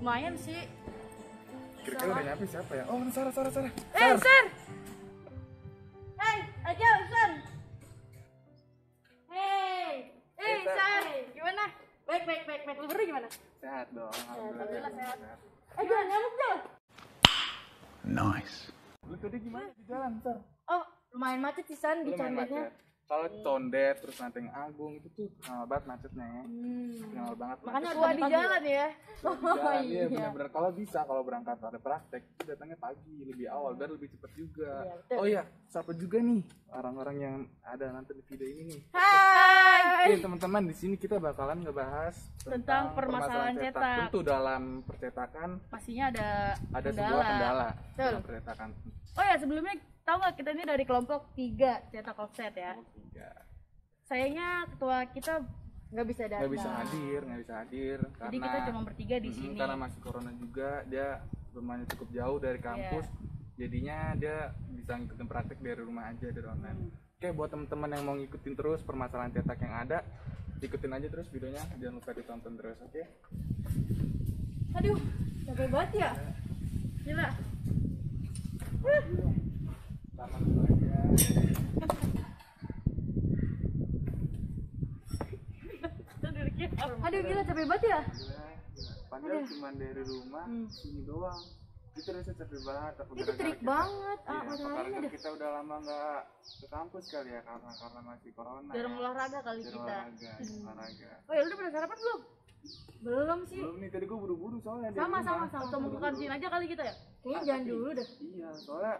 Lumayan sih. Kira-kira udah nyampe siapa ya? Oh, Sarah. Sar! Hey, aja, Sar! Hey, Sar! Gimana? Baik. Lu berdua gimana? Sehat dong. Alhamdulillah sehat. Jangan nyamuk dong. Nice. Lu tadi gimana di jalan, Sar? Oh, lumayan macet sih, San, di Condet-nya. Kalau Condet terus Lenteng Agung itu tuh lama banget macetnya ya. Lama banget. Makanya harus di jalan ya. Oh iya benar-benar. Kalau berangkat ada praktek itu datangnya pagi lebih awal biar lebih cepet juga. Iya, Oh iya, siapa juga nih orang-orang yang ada nanti di video ini nih. Hai. Oke teman-teman, di sini kita bakalan ngebahas Tentang permasalahan cetak. Tentu dalam percetakan Pastinya ada sebuah kendala dalam Betul. percetakan. Oh ya, sebelumnya tahu nggak kita ini dari kelompok 3 cetak offset ya. Sayangnya ketua kita nggak bisa datang. Nggak bisa hadir Jadi kita cuma bertiga di sini. Karena masih corona juga, dia rumahnya cukup jauh dari kampus. Jadinya dia bisa ngikutin praktek dari rumah aja, dari online. Oke, buat teman-teman yang mau ngikutin terus permasalahan cetak yang ada, ikutin aja terus videonya, jangan lupa ditonton terus, oke? Aduh, capek banget ya. Gila. Selamat aja. Aduh, gila capek banget ya. Padahal cuma dari rumah sini doang. Itu rasa capek banget. Itu terik banget. Mataharinya deh. Kita udah lama nggak ke kampus kali ya karena masih corona. Jarang olahraga kali kita. Olahraga. Oh ya, udah pada sarapan belum? Belum sih. Belum nih, tadi gua buru-buru soalnya. Sama. Atau mau ke kantin aja kali kita ya? Kayaknya jangan dulu dah. Iya, soalnya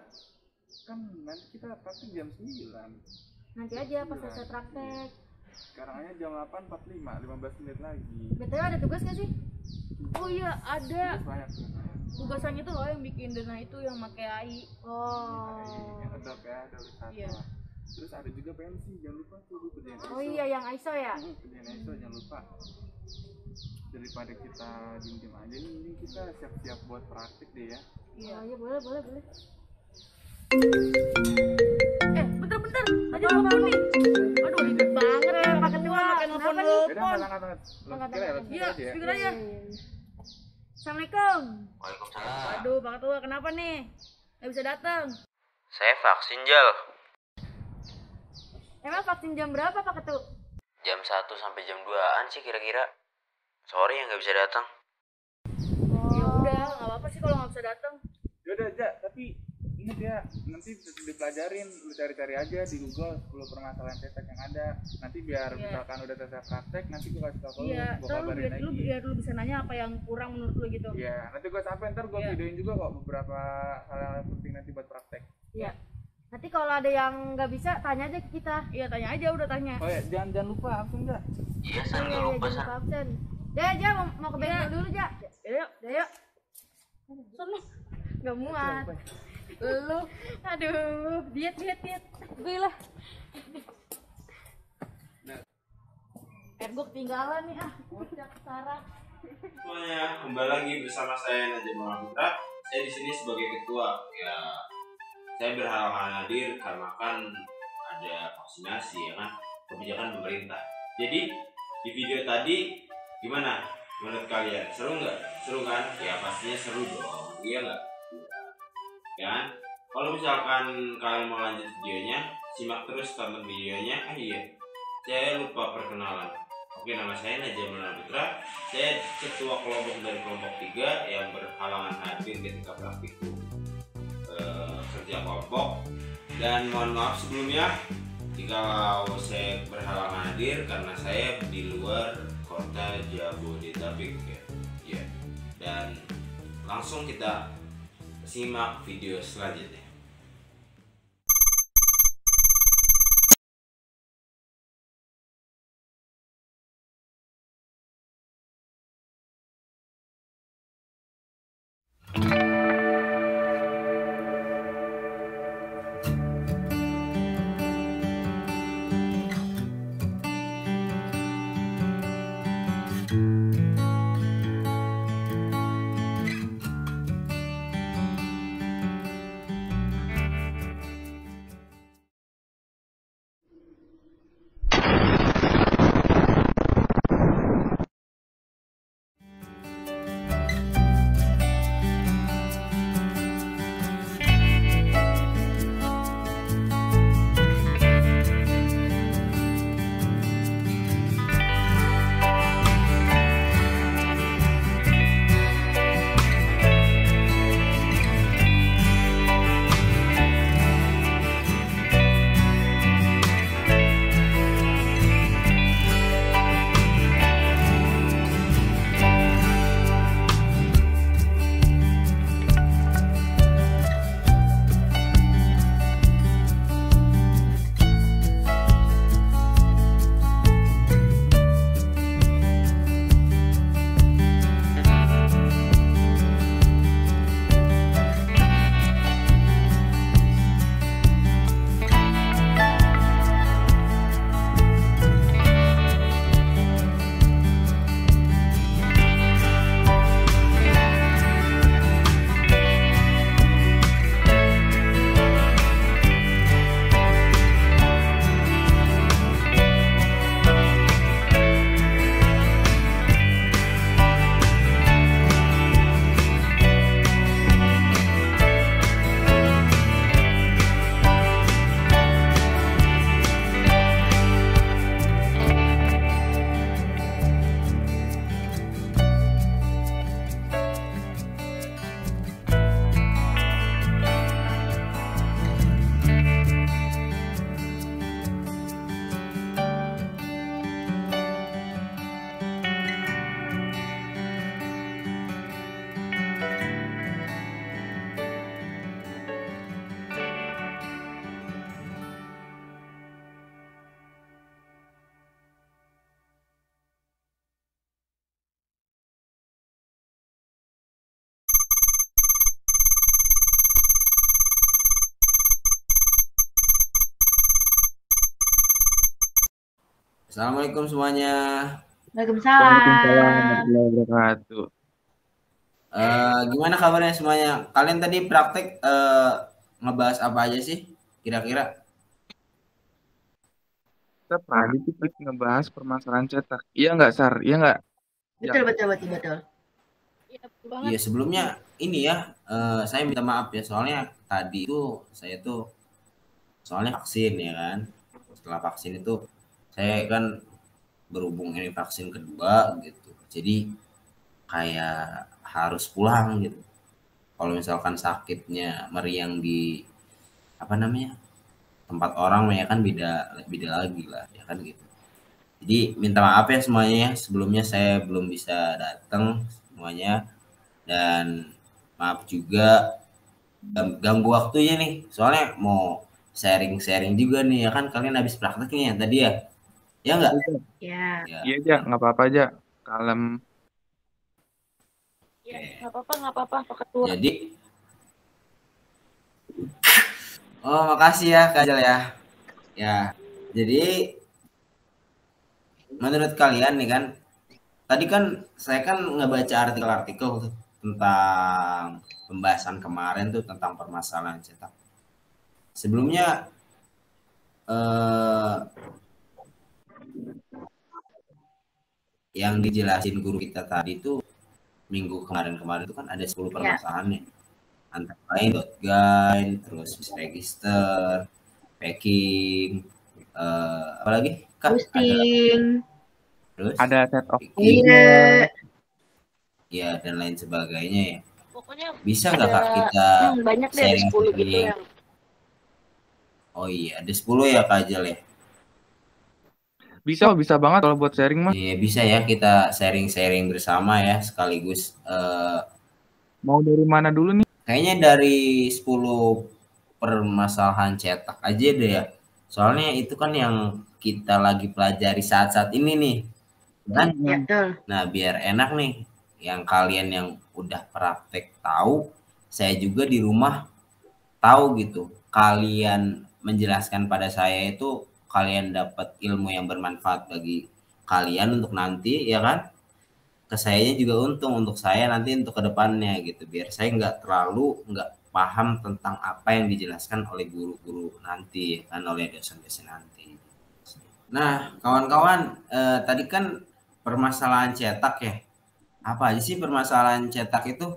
kan nanti kita praktik jam 9. Nanti aja pas selesai praktek. Sekarang aja jam 8.45, 15 menit lagi. BTW ada tugas nggak sih? Oh iya ada. Terus banyak tuh. Tugasannya tuh loh yang bikin dana itu yang pakai AI. Oh. Yang kedok ya, ada satu. Iya. Terus ada juga pensi, jangan lupa tuh kerjaan ISO. Oh iya yang ISO ya. Kerjaan ISO jangan lupa. Daripada kita diem-diem aja nih, ini kita siap-siap buat praktik deh ya. Iya, iya boleh. Bentar. Tadi telepon nih. Aduh ribet banget ya Pak Ketua. Pakai nelfon. Yaudah, angkat. Iya, speaker aja. Assalamualaikum. Waalaikumsalam. Aduh Pak Ketua kenapa nih? Nggak bisa datang. Saya vaksin Jal. Emang vaksin jam berapa Pak Ketua? Jam 1 sampai jam 2-an sih kira-kira. Sorry yang nggak bisa datang. Ya udah, nggak apa-apa sih kalau nggak bisa datang. Yaudah aja, tapi ingat ya, nanti dipelajarin, lu cari-cari aja di Google 10 permasalahan cetak yang ada. Nanti biar misalkan udah selesai praktek, nanti gua kasih tau lu, gua kabarin lagi. Biar lu bisa nanya apa yang kurang menurut lu gitu. Iya, nanti gua sampai ntar gua videoin juga kok beberapa hal yang penting nanti buat praktek. Iya. Nanti kalau ada yang nggak bisa, tanya aja ke kita. Iya, tanya aja, udah tanya. Oh ya, jangan lupa absen enggak? Iya, San, nggak lupa, San. Absen. Ja, mau ke bengkel dulu, Ja. Yuk. Sono. Nggak muat. Lu, aduh, diet. Gue lah. Ergo ketinggalan nih Bocah Sarah. Semuanya, kembali lagi bersama saya Najib Putra. Saya di sini sebagai ketua. Ya, saya berhalangan hadir karena kan ada vaksinasi ya kan, kebijakan pemerintah. Jadi di video tadi gimana menurut kalian? Seru nggak? Seru kan? Ya pastinya seru dong. Iya nggak? Ya kan? Kalau misalkan kalian mau lanjut videonya, simak terus tonton videonya. Iya, saya lupa perkenalan. Oke, nama saya Najib Putra. Saya ketua kelompok dari kelompok 3 yang berhalangan hadir ketika praktikum kerja kelompok. Dan mohon maaf sebelumnya jika saya berhalangan hadir karena saya di luar kota Jabodetabek ya. Dan langsung kita simak video selanjutnya. Assalamualaikum semuanya. Waalaikumsalam Waalaikumsalam. warahmatullahi wabarakatuh. Gimana kabarnya semuanya? Kalian tadi praktek ngebahas apa aja sih kira-kira? Kita praktik ngebahas permasalahan cetak. Iya nggak, Sar? Iya nggak? Betul, betul, betul, betul. Iya, betul banget. Iya, sebelumnya ini ya, saya minta maaf ya, soalnya tadi itu saya tuh soalnya vaksin ya kan. Setelah vaksin itu saya kan berhubung ini vaksin kedua gitu. Jadi kayak harus pulang gitu. Kalau misalkan sakitnya meriang di apa namanya? Tempat orang ya kan beda beda lagi lah ya kan gitu. Jadi minta maaf ya semuanya ya, sebelumnya saya belum bisa datang semuanya, dan maaf juga ganggu waktunya nih, soalnya mau sharing-sharing juga nih ya kan, kalian habis prakteknya ya tadi ya enggak? Ya. Ya. Iya aja, nggak apa-apa aja. Kalem. Ya, nggak apa-apa, Pak Ketua. Jadi makasih ya Kak Ajal ya. Ya, jadi menurut kalian nih kan, tadi kan saya kan ngebaca artikel-artikel tentang pembahasan kemarin tuh tentang permasalahan cetak. Sebelumnya yang dijelasin guru kita tadi tuh minggu kemarin itu kan ada 10 permasalahannya. Antara lain .guide, terus register, packing, apa lagi? Boosting. Terus Ada set of ya dan lain sebagainya ya. Pokoknya bisa nggak Kak kita banyak deh, ada 10 gitu yang. Oh iya, ada 10 ya Kak Ajal ya? Bisa banget kalau buat sharing mah. Iya, bisa ya kita sharing-sharing bersama ya sekaligus. Mau dari mana dulu nih? Kayaknya dari 10 permasalahan cetak aja deh ya. Soalnya itu kan yang kita lagi pelajari saat-saat ini nih. Kan? Ya, betul. Nah, biar enak nih yang kalian yang udah praktek tahu, saya juga di rumah tahu gitu. Kalian menjelaskan pada saya itu kalian dapat ilmu yang bermanfaat bagi kalian untuk nanti ya kan, ke sayanya juga untung untuk saya nanti untuk kedepannya gitu, biar saya nggak paham tentang apa yang dijelaskan oleh guru-guru nanti kan, oleh dosen-dosen nanti. Nah kawan-kawan, tadi kan permasalahan cetak ya, apa aja sih permasalahan cetak itu?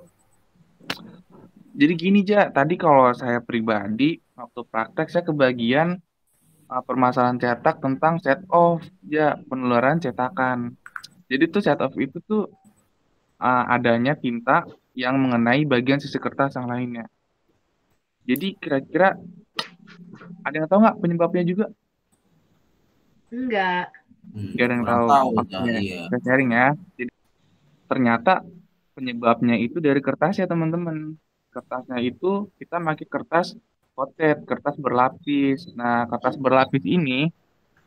Jadi gini Ja, tadi kalau saya pribadi waktu praktek saya kebagian permasalahan cetak tentang set off ya, penularan cetakan. Jadi tuh set off itu tuh adanya tinta yang mengenai bagian sisi kertas yang lainnya. Jadi kira-kira ada yang tahu nggak penyebabnya juga? Enggak. Nggak ada yang tahu. Iya. Saya sharing ya. Jadi ternyata penyebabnya itu dari kertas ya teman-teman. Kertasnya itu kita pakai kertas coated, kertas berlapis. Nah, kertas berlapis ini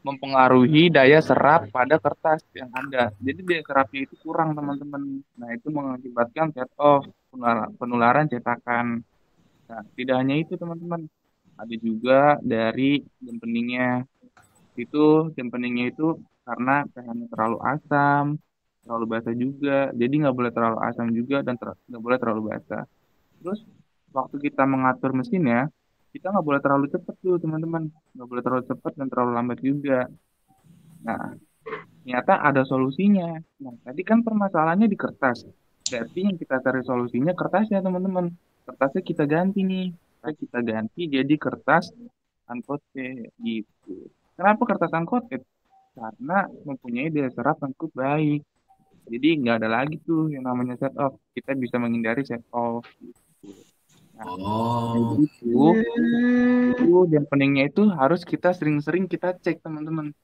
mempengaruhi daya serap pada kertas yang ada. Jadi daya serapnya itu kurang teman-teman. Nah, itu mengakibatkan set off, penularan cetakan. Nah, tidak hanya itu teman-teman. Ada juga dari dampeningnya. Dampeningnya itu karena pH-nya terlalu asam, terlalu basah juga. Jadi nggak boleh terlalu asam juga dan nggak boleh terlalu basah. Terus waktu kita mengatur mesinnya, kita nggak boleh terlalu cepat tuh teman-teman. Nggak boleh terlalu cepat dan terlalu lambat juga. Nah, ternyata ada solusinya. Nah, tadi kan permasalahannya di kertas. Berarti yang kita cari solusinya kertasnya teman-teman. Kertasnya kita ganti nih. Kita ganti jadi kertas uncoated gitu. Kenapa kertas uncoated? Karena mempunyai daya serap yang cukup baik. Jadi nggak ada lagi tuh yang namanya set off. Kita bisa menghindari set off. Nah, itu dampeningnya itu harus kita sering-sering kita cek teman-teman.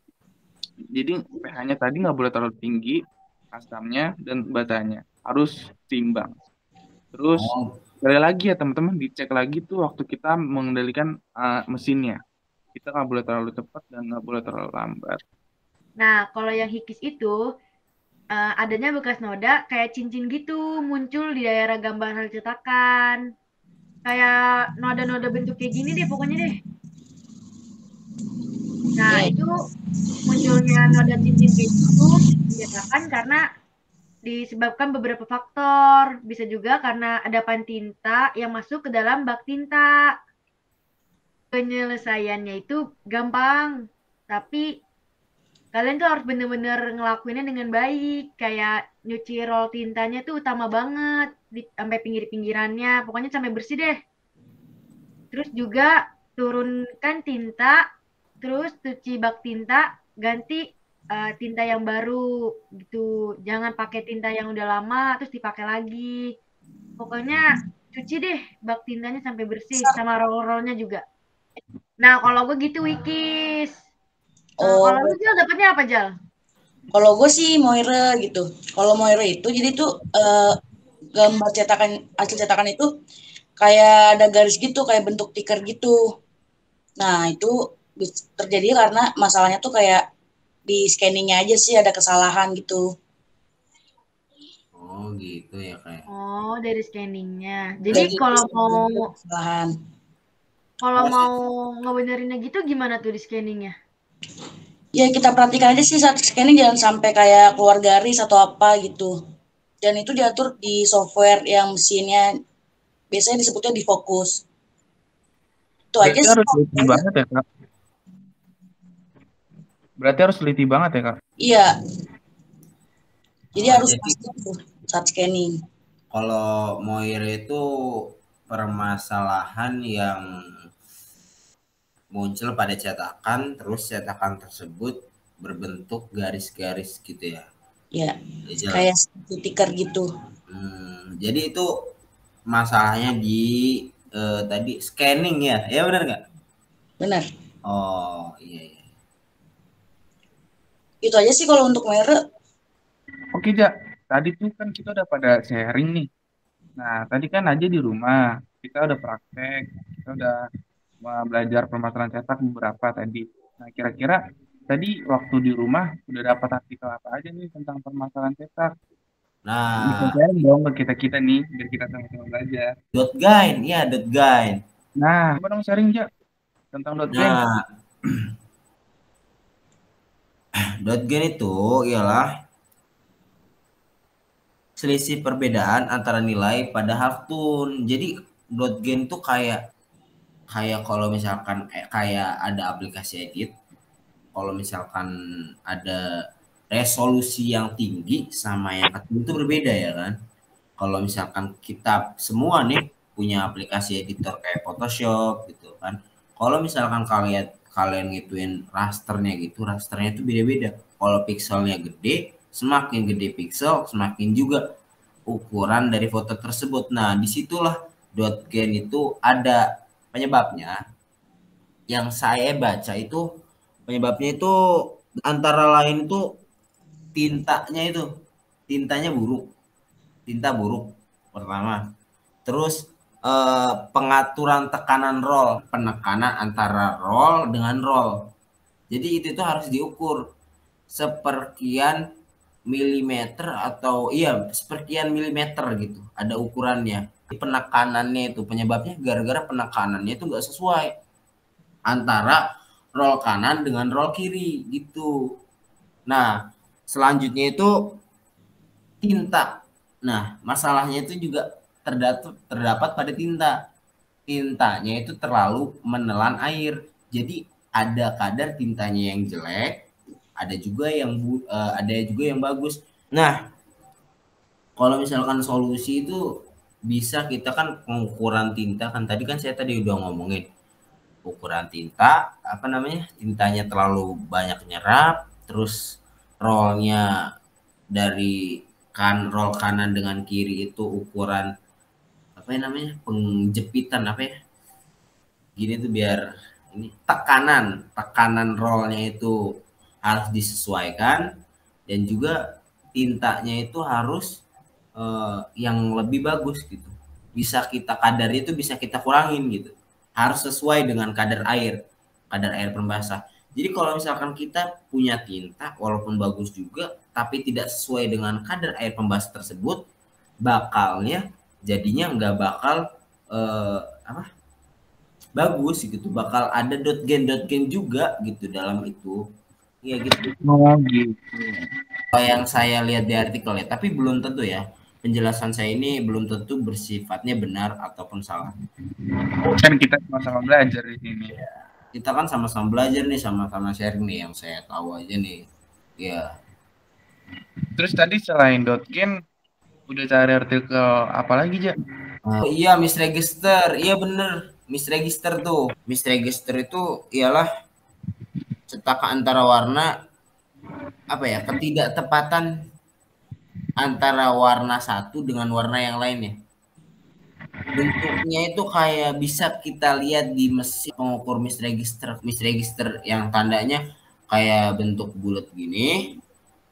Jadi pH-nya tadi nggak boleh terlalu tinggi, asamnya dan basahnya harus seimbang. Terus sekali lagi ya teman-teman, dicek lagi tuh waktu kita mengendalikan mesinnya. Kita nggak boleh terlalu cepat dan nggak boleh terlalu lambat. Nah, kalau yang hikis itu adanya bekas noda kayak cincin gitu, muncul di daerah gambar cetakan. Kayak noda-noda bentuk kayak gini deh pokoknya deh. Nah, itu munculnya noda titik itu disebabkan karena disebabkan beberapa faktor. Bisa juga karena endapan tinta yang masuk ke dalam bak tinta. Penyelesaiannya itu gampang, tapi kalian tuh harus bener-bener ngelakuinnya dengan baik. Kayak nyuci roll tintanya tuh utama banget, sampai pinggir-pinggirannya, pokoknya sampai bersih deh. Terus juga turunkan tinta, terus cuci bak tinta, ganti tinta yang baru gitu. Jangan pakai tinta yang udah lama terus dipakai lagi. Pokoknya cuci deh bak tintanya sampai bersih sama roll-rollnya juga. Nah, kalau gue gitu Wikis. Oh, Kalau lu Jal dapetnya apa Jal? kalau gue sih Moire gitu. Kalau Moire itu jadi tuh gambar cetakan, hasil cetakan itu kayak ada garis gitu, kayak bentuk tikar gitu. Nah, itu terjadi karena masalahnya tuh kayak di scanningnya aja sih ada kesalahan gitu. Oh gitu ya kayak. Oh, dari scanningnya. Dari Jadi kalau kesalahan. mau ngebenerinnya gitu gimana tuh di scanningnya? Ya kita perhatikan aja sih saat scanning jangan sampai kayak keluar garis atau apa gitu. Dan itu diatur di software yang mesinnya biasanya disebutnya di fokus. Itu aja Berarti sih. harus teliti banget ya kak. Berarti harus teliti banget ya kak. Iya. Jadi Oh, harus jadi pasti tuh saat scanning. kalau Moire itu permasalahan yang muncul pada cetakan, terus cetakan tersebut berbentuk garis-garis gitu ya. Ya, Ya, jelas. kayak stiker gitu. Jadi itu masalahnya di tadi scanning ya, ya benar nggak? Benar. Oh iya iya. Itu aja sih kalau untuk merek. Oke Jak, tadi tuh kan kita udah pada sharing nih. Nah tadi kan aja di rumah kita udah praktek, kita udah belajar permasalahan cetak beberapa tadi. Nah kira-kira tadi waktu di rumah udah dapat artikel apa aja nih tentang permasalahan cetak? Bisa Nah, sharing dong ke kita nih biar kita sama-sama belajar. .gain, ya .gain. Nah, coba dong sharing Jak tentang .gain. Nah, .gain itu ialah selisih perbedaan antara nilai pada halftone. Jadi .gain itu kayak kalau misalkan kayak ada aplikasi edit, kalau misalkan ada resolusi yang tinggi sama yang kecil itu berbeda ya kan. Kalau misalkan kita semua nih punya aplikasi editor kayak Photoshop gitu kan. Kalau misalkan kalian ngituin rasternya gitu, rasternya itu beda-beda. Kalau pixelnya gede, semakin gede pixel, semakin juga ukuran dari foto tersebut. Nah, disitulah .gain itu ada penyebabnya. Yang saya baca itu penyebabnya itu antara lain itu tintanya buruk, tinta buruk pertama. Terus pengaturan tekanan roll, penekanan antara roll dengan roll. Jadi itu harus diukur seperkian milimeter atau seperkian milimeter gitu. Ada ukurannya. Penekanannya itu penyebabnya gara-gara penekanannya itu nggak sesuai antara roll kanan dengan roll kiri gitu. Nah, selanjutnya itu tinta. Nah, masalahnya itu juga terdapat pada tinta. Tintanya itu terlalu menelan air. Jadi ada kadar tintanya yang jelek, ada juga yang bagus. Nah, kalau misalkan solusi itu bisa kita kan pengukuran tinta kan tadi kan saya udah ngomongin ukuran tinta tintanya terlalu banyak nyerap, terus rollnya dari roll kanan dengan kiri itu ukuran penjepitan gini tuh biar ini tekanan rollnya itu harus disesuaikan, dan juga tintanya itu harus yang lebih bagus gitu. Kadar itu bisa kita kurangin gitu. Harus sesuai dengan kadar air pembasah. Jadi kalau misalkan kita punya tinta walaupun bagus juga tapi tidak sesuai dengan kadar air pembasah tersebut, jadinya nggak bakal bagus gitu, bakal ada dot gen juga gitu dalam itu. Iya gitu. Oh gitu. Kalau yang saya lihat di artikel ya, tapi belum tentu ya. Penjelasan saya ini belum tentu bersifatnya benar ataupun salah. Kan kita sama-sama belajar di sini. Kita kan sama-sama belajar nih, sama-sama sharing nih yang saya tahu aja nih. Ya. Terus tadi selain .gen udah cari artikel apa lagi, Ja? Oh iya, misregister. Iya bener, misregister tuh. Misregister itu ialah cetakan antara warna, apa ya, ketidaktepatan antara warna satu dengan warna yang lainnya. Bentuknya itu kayak bisa kita lihat di mesin pengukur misregister yang tandanya kayak bentuk bulat gini,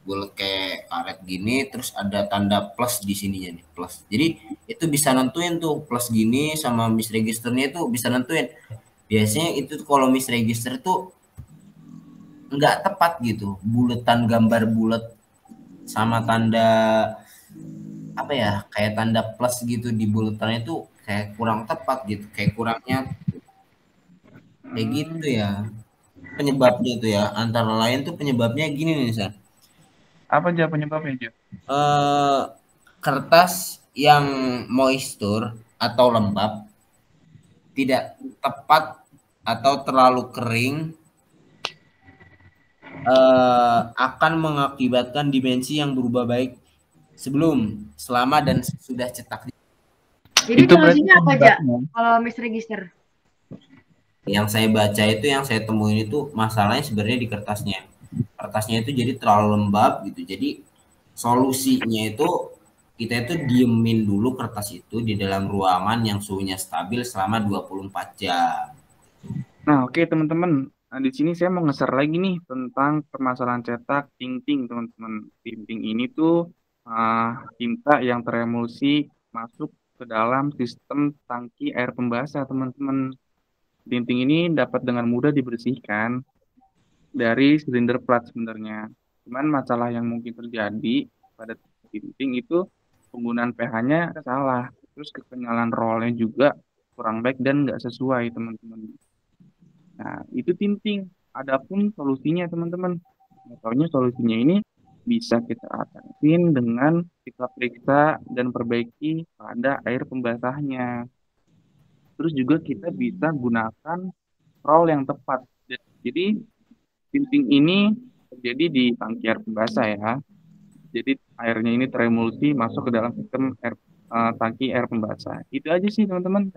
bulat kayak karet gini, terus ada tanda plus di sininya nih, plus. Jadi itu bisa nentuin tuh plus gini sama misregisternya itu bisa nentuin. Biasanya itu kalau misregister tuh nggak tepat gitu, buletan gambar bulat sama tanda apa ya, kayak tanda plus gitu di buletannya tuh kayak kurang tepat gitu, kayak kurangnya kayak gitu ya. Penyebabnya itu ya, antara lain tuh penyebabnya gini nih, San. Apa aja penyebabnya, Ja? Kertas yang moisture atau lembab tidak tepat atau terlalu kering akan mengakibatkan dimensi yang berubah baik sebelum, selama, dan sesudah cetak. Jadi Itu berarti solusinya apa aja penyebabnya. kalau misregister? Yang saya baca itu, yang saya temuin itu masalahnya sebenarnya di kertasnya. Kertasnya itu jadi terlalu lembab gitu. Jadi solusinya itu kita itu diemin dulu kertas itu di dalam ruangan yang suhunya stabil selama 24 jam. Nah, oke teman-teman. Nah, di sini saya mau nge-share lagi nih tentang permasalahan cetak tinting, teman-teman. Tinting ini tuh tinta yang teremulsi masuk ke dalam sistem tangki air pembasah, teman-teman. Tinting ini dapat dengan mudah dibersihkan dari silinder plat sebenarnya. Cuman masalah yang mungkin terjadi pada tinting itu penggunaan pH-nya salah. Terus kekenyalan rollnya juga kurang baik dan nggak sesuai, teman-teman. Nah, itu tinting. Adapun solusinya, teman-teman. Nah, solusinya ini bisa kita atasin dengan kita periksa dan perbaiki pada air pembasahnya. Terus juga kita bisa gunakan roll yang tepat. Jadi, tinting ini terjadi di tangki air pembasah ya. Jadi, airnya ini teremulsi masuk ke dalam sistem tangki air pembasah. Itu aja sih, teman-teman.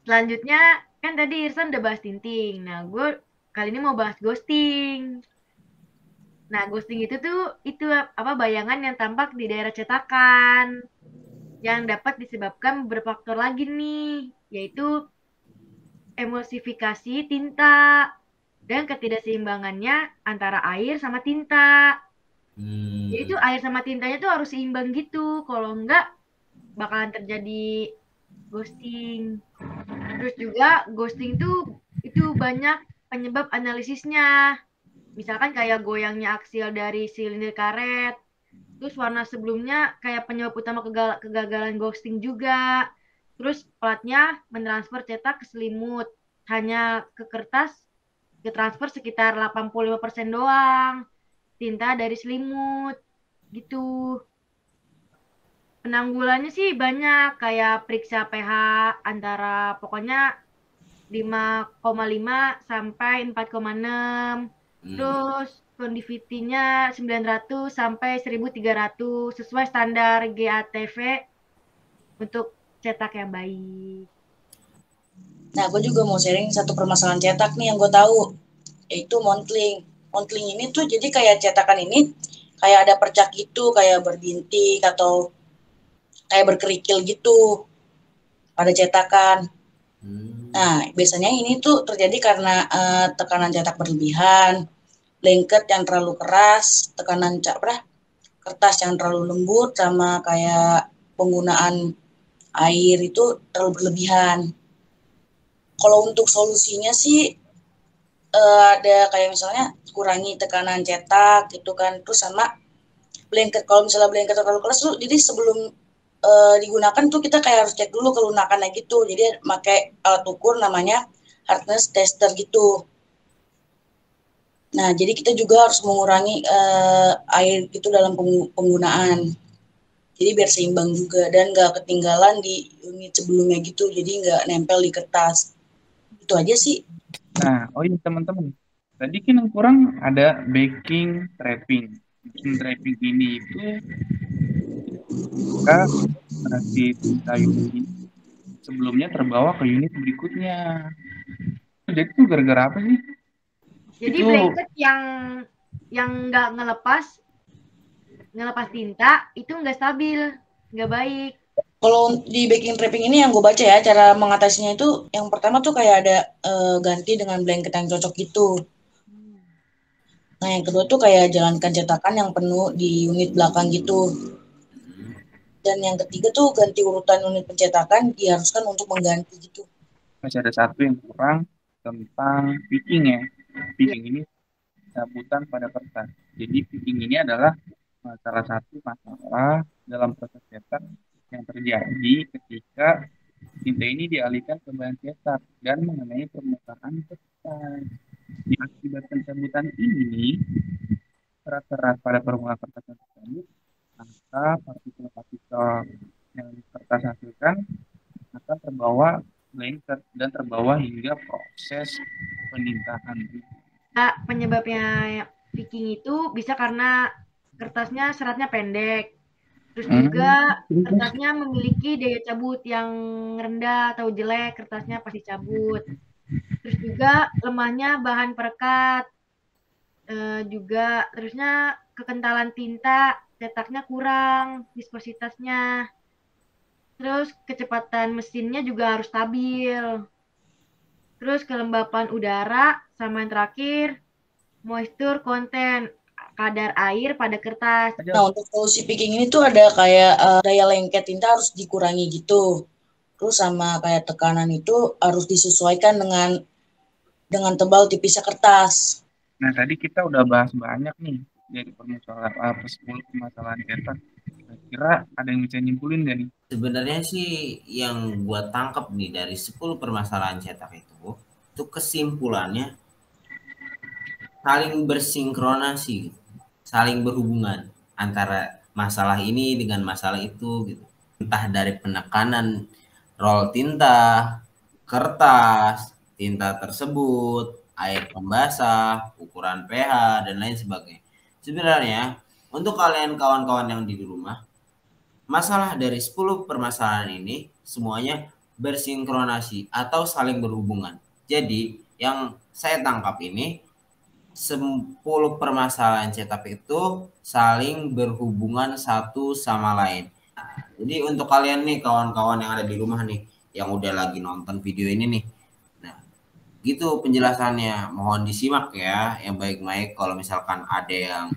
Selanjutnya, kan tadi Irsan udah bahas tinting. Nah, gue kali ini mau bahas ghosting. Nah, ghosting itu tuh apa bayangan yang tampak di daerah cetakan yang dapat disebabkan berfaktor lagi nih, yaitu emulsifikasi tinta dan ketidakseimbangannya antara air sama tinta. Jadi tuh air sama tintanya tuh harus seimbang gitu, kalau enggak bakalan terjadi ghosting. Terus juga ghosting tuh itu banyak penyebab analisisnya. Misalkan kayak goyangnya aksil dari silinder karet. Terus warna sebelumnya kayak penyebab utama kegagalan ghosting juga. Terus platnya mentransfer cetak ke selimut. Hanya ke kertas ke transfer sekitar 85% doang. Tinta dari selimut. Gitu. Penanggulannya sih banyak, kayak periksa pH antara pokoknya 5,5 sampai 4,6. Terus conductivity-nya 900 sampai 1300 sesuai standar GATV untuk cetak yang baik. Nah, gue juga mau sharing satu permasalahan cetak nih yang gue tahu, yaitu montling. Montling ini tuh jadi kayak cetakan ini kayak ada percak gitu, kayak berbintik atau kayak berkerikil gitu pada cetakan. Nah, biasanya ini tuh terjadi karena tekanan cetak berlebihan, blanket yang terlalu keras, tekanan kertas yang terlalu lembut, sama kayak penggunaan air itu terlalu berlebihan. Kalau untuk solusinya sih ada kayak misalnya kurangi tekanan cetak gitu kan, terus sama blanket. Kalau misalnya blanket terlalu keras tuh, jadi sebelum digunakan tuh kita kayak harus cek dulu kelunakannya gitu. Jadi pakai alat ukur namanya hardness tester gitu. Nah, jadi kita juga harus mengurangi air gitu dalam penggunaan. Jadi biar seimbang juga dan nggak ketinggalan di unit sebelumnya gitu. Jadi nggak nempel di kertas. Itu aja sih. Nah, oh iya teman-teman, tadi kan yang kurang ada baking trapping. Baking trapping ini itu kita nanti tinta unit ini sebelumnya terbawa ke unit berikutnya. Jadi itu gara-gara apa sih? Jadi Itu blanket yang nggak ngelepas tinta itu nggak stabil, nggak baik. Kalau di baking trapping ini yang gue baca ya, cara mengatasinya itu yang pertama tuh kayak ada ganti dengan blanket yang cocok gitu. Nah, yang kedua tuh kayak jalankan cetakan yang penuh di unit belakang gitu. Dan yang ketiga tuh ganti urutan unit pencetakan diharuskan untuk mengganti gitu. masih ada satu yang kurang tentang picking ya. Picking ini cabutan pada kertas. Jadi picking ini adalah salah satu masalah dalam proses cetak yang terjadi ketika tinta ini dialihkan ke bahan cetak dan mengenai permukaan kertas. Diakibatkan cabutan ini, serat-serat pada permukaan kertas tersebut, maka partikel-partikel yang kertas hasilkan akan terbawa lengket dan terbawa hingga proses penintaan. Nah, penyebabnya picking itu bisa karena kertasnya seratnya pendek. Terus juga kertasnya memiliki daya cabut yang rendah atau jelek, kertasnya pasti cabut. Terus juga lemahnya bahan perekat. Juga terusnya kekentalan tinta, cetaknya kurang, viskositasnya. Terus kecepatan mesinnya juga harus stabil. Terus kelembapan udara sama yang terakhir moisture content, kadar air pada kertas. Nah, untuk solusi picking ini tuh ada kayak daya lengket tinta harus dikurangi gitu. Terus sama kayak tekanan itu harus disesuaikan dengan tebal tipisnya kertas. Nah, tadi kita udah bahas banyak nih dari permasalahan 10 permasalahan cetak. Kira ada yang bisa nyimpulin gak nih? Sebenarnya sih yang gua tangkap nih dari 10 permasalahan cetak itu kesimpulannya saling bersinkronasi, saling berhubungan antara masalah ini dengan masalah itu gitu. Entah dari penekanan roll tinta, kertas, tinta tersebut, air pembasah, ukuran pH dan lain sebagainya. Sebenarnya untuk kalian kawan-kawan yang di rumah, masalah dari 10 permasalahan ini semuanya bersinkronasi atau saling berhubungan. Jadi yang saya tangkap ini 10 permasalahan cetak itu saling berhubungan satu sama lain. Jadi untuk kalian nih kawan-kawan yang ada di rumah nih yang udah lagi nonton video ini nih. Nah, gitu penjelasannya. Mohon disimak ya yang baik-baik kalau misalkan ada yang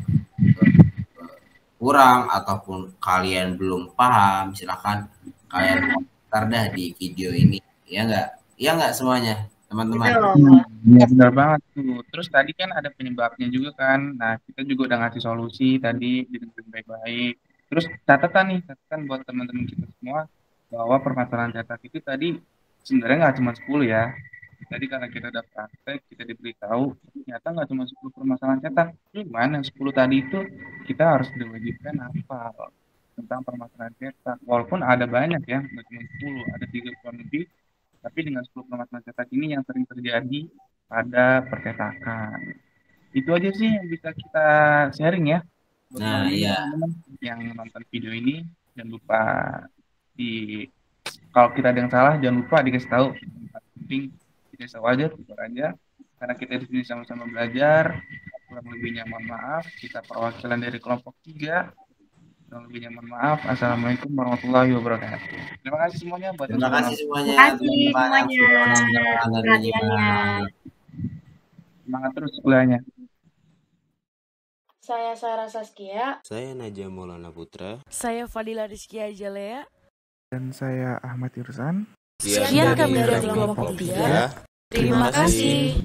kurang ataupun kalian belum paham, silakan kalian komentar dah di video ini. Ya enggak semuanya, teman-teman. Ya benar banget tuh. Terus tadi kan ada penyebabnya juga kan. Nah, kita juga udah ngasih solusi tadi dengan baik-baik. Terus catatan buat teman-teman kita semua bahwa permasalahan cetak itu tadi sebenarnya nggak cuma 10 ya. Tadi karena kita udah praktek, kita diberitahu ternyata nggak cuma 10 permasalahan cetak. Cuman yang 10 tadi itu kita harus diwajibkan hafal tentang permasalahan cetak. Walaupun ada banyak ya, nggak cuma 10, ada 30 lebih. Tapi dengan 10 permasalahan cetak ini yang sering terjadi pada percetakan. Itu aja sih yang bisa kita sharing ya. Buat teman-teman yang nonton video ini, jangan lupa kalau kita ada yang salah jangan lupa dikasih tahu. Penting dikasih tahu aja, tutur aja. Karena kita di sini sama-sama belajar. Kurang lebihnya mohon maaf. Kita perwakilan dari kelompok 3. Kurang lebihnya mohon maaf. Assalamualaikum warahmatullahi wabarakatuh. Terima kasih semuanya buat Terima kasih semuanya. Semangat terus kuliahnya. Saya Sarah Saskia. Saya Najwa Maulana Putra. Saya Fadila Rizkia Jalea. Dan saya Ahmad Irsan. Sekian kami dari kelompok 3. Terima kasih.